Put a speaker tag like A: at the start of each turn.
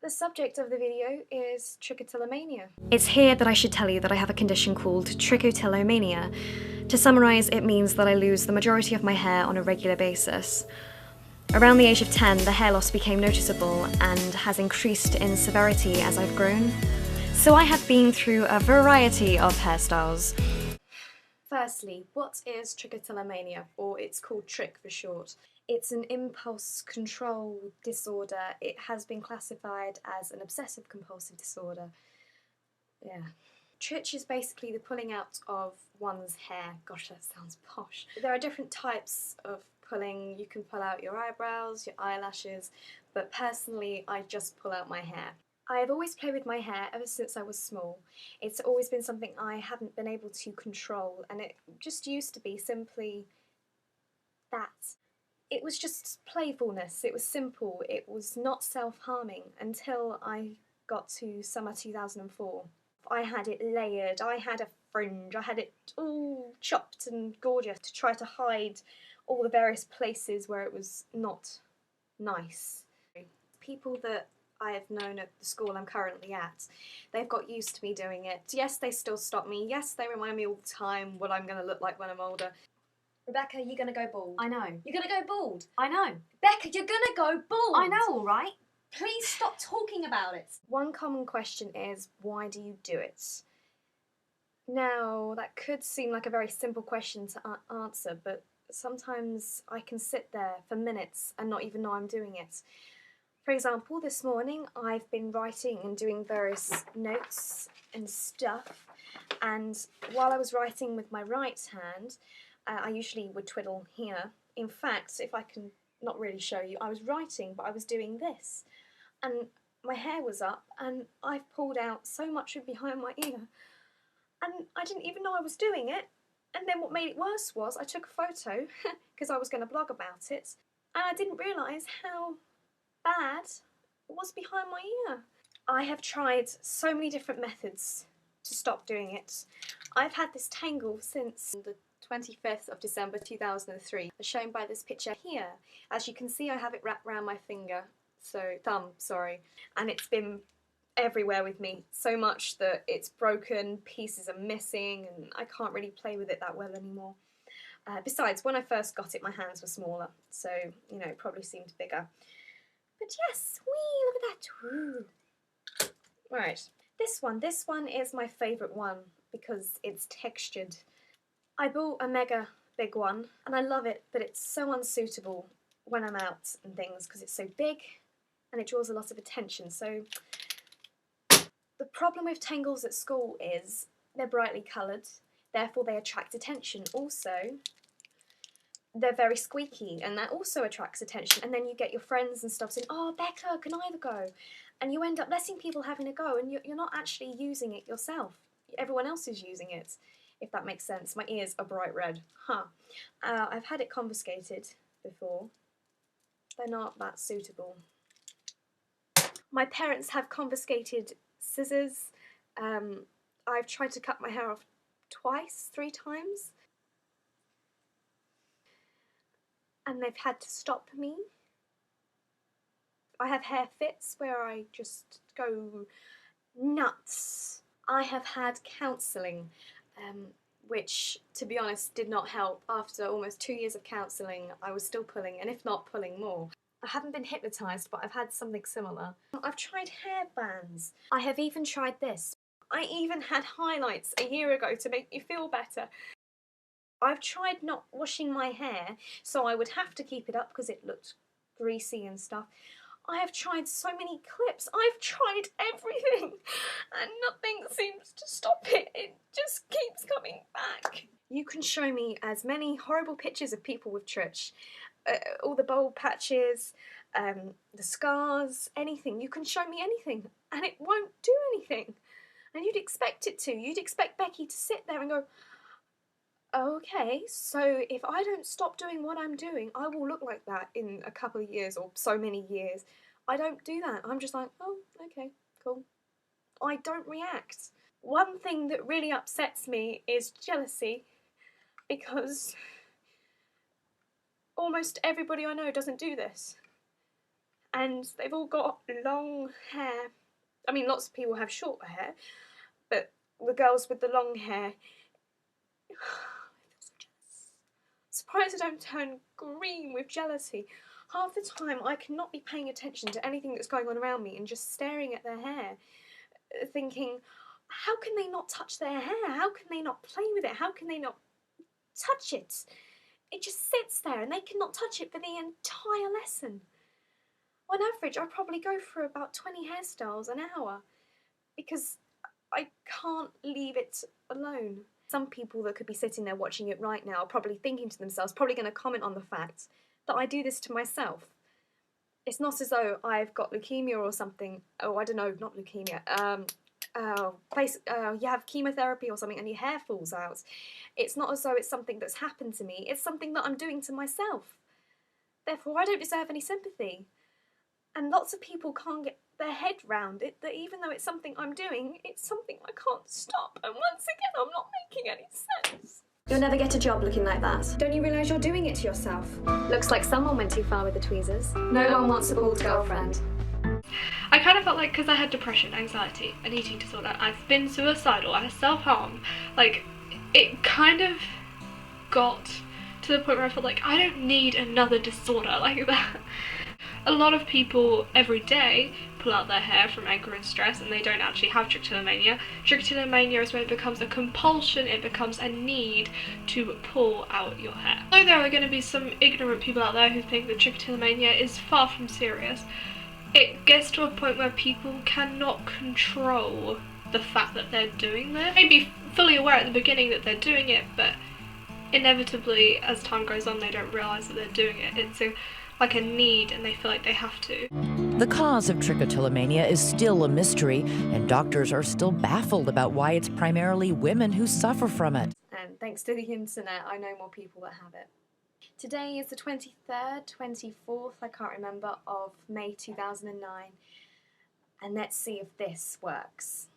A: The subject of the video is trichotillomania.
B: It's here that I should tell you that I have a condition called trichotillomania. To summarise, it means that I lose the majority of my hair on a regular basis. Around the age of 10, the hair loss became noticeable and has increased in severity as I've grown. So I have been through a variety of hairstyles.
A: Firstly, what is trichotillomania, or it's called Trich for short? It's an impulse control disorder. It has been classified as an obsessive-compulsive disorder. Yeah. Trich is basically the pulling out of one's hair. Gosh, that sounds posh. There are different types of pulling. You can pull out your eyebrows, your eyelashes, but personally I just pull out my hair. I have always played with my hair ever since I was small. It's always been something I haven't been able to control, and it just used to be simply that. It was just playfulness, it was simple, it was not self-harming until I got to summer 2004. I had it layered, I had a fringe, I had it all chopped and gorgeous to try to hide all the various places where it was not nice. People that I have known at the school I'm currently at, they've got used to me doing it. Yes, they still stop me, yes, they remind me all the time what I'm going to look like when I'm older. Rebecca, you're gonna go bald.
B: I know.
A: You're gonna go bald.
B: I know.
A: Becca, you're gonna go bald.
B: I know, all right.
A: Please stop talking about it. One common question is, why do you do it? Now, that could seem like a very simple question to answer, but sometimes I can sit there for minutes and not even know I'm doing it. For example, this morning I've been writing and doing various notes and stuff, and while I was writing with my right hand, I usually would twiddle here. In fact, if I can not really show you, I was writing, but I was doing this. And my hair was up, and I've pulled out so much of behind my ear. And I didn't even know I was doing it. And then what made it worse was I took a photo, because I was going to blog about it, and I didn't realise how bad it was behind my ear. I have tried so many different methods to stop doing it. I've had this tangle since the 25th of December 2003, as shown by this picture here. As you can see, I have it wrapped around my thumb, and it's been everywhere with me, so much that it's broken, pieces are missing, and I can't really play with it that well anymore. Besides, when I first got it, my hands were smaller, so, you know, it probably seemed bigger. But yes, whee, look at that, woo. Right, this one is my favourite one, because it's textured. I bought a mega big one, and I love it, but it's so unsuitable when I'm out and things because it's so big and it draws a lot of attention. So the problem with tangles at school is they're brightly coloured, therefore they attract attention. Also, they're very squeaky, and that also attracts attention. And then you get your friends and stuff saying, "Oh, Becca, can I have a go?" And you end up letting people having a go, and you're not actually using it yourself. Everyone else is using it, if that makes sense. My ears are bright red. I've had it confiscated before. They're not that suitable. My parents have confiscated scissors. I've tried to cut my hair off twice, 3 times. And they've had to stop me. I have hair fits where I just go nuts. I have had counselling, which, to be honest, did not help. After almost 2 years of counselling, I was still pulling, and if not, pulling more. I haven't been hypnotised, but I've had something similar. I've tried hair bands. I have even tried this. I even had highlights a year ago to make me feel better. I've tried not washing my hair, so I would have to keep it up because it looked greasy and stuff. I have tried so many clips. I've tried everything, and nothing seems to stop it. It just keeps coming back. You can show me as many horrible pictures of people with Trich, all the bald patches, the scars, anything. You can show me anything, and it won't do anything. And you'd expect it to. You'd expect Becky to sit there and go, "Okay, so if I don't stop doing what I'm doing, I will look like that in a couple of years or so many years." I don't do that. I'm just like, "Oh, okay, cool." I don't react. One thing that really upsets me is jealousy, because almost everybody I know doesn't do this. and they've all got long hair. I mean, lots of people have short hair, but the girls with the long hair, I feel so jealous. Surprised I don't turn green with jealousy. Half the time I cannot be paying attention to anything that's going on around me and just staring at their hair, thinking, how can they not touch their hair? How can they not play with it? How can they not touch it? It just sits there and they cannot touch it for the entire lesson. On average, I probably go through about 20 hairstyles an hour because I can't leave it alone. Some people that could be sitting there watching it right now are probably thinking to themselves, probably going to comment on the fact that I do this to myself. It's not as though I've got leukemia or something. Oh, I don't know, not leukemia. You have chemotherapy or something and your hair falls out. It's not as though it's something that's happened to me. It's something that I'm doing to myself. Therefore, I don't deserve any sympathy. And lots of people can't get their head round it, that even though it's something I'm doing, it's something I can't stop. And once again, I'm not making any sense.
B: You'll never get a job looking like that.
A: Don't you realise you're doing it to yourself?
B: Looks like someone went too far with the tweezers. No one wants a bald girlfriend.
C: I kind of felt like, because I had depression, anxiety, an eating disorder, I've been suicidal, I self-harm, like, it kind of got to the point where I felt like I don't need another disorder like that. A lot of people every day pull out their hair from anger and stress, and they don't actually have trichotillomania. Trichotillomania is when it becomes a compulsion, it becomes a need to pull out your hair. Although there are going to be some ignorant people out there who think that trichotillomania is far from serious, it gets to a point where people cannot control the fact that they're doing this. They may be fully aware at the beginning that they're doing it, but inevitably as time goes on they don't realise that they're doing it. It's like a need and they feel like they have to.
D: The cause of trichotillomania is still a mystery, and doctors are still baffled about why it's primarily women who suffer from it.
A: And thanks to the internet, I know more people that have it. Today is the 23rd, 24th, I can't remember, of May 2009. And let's see if this works.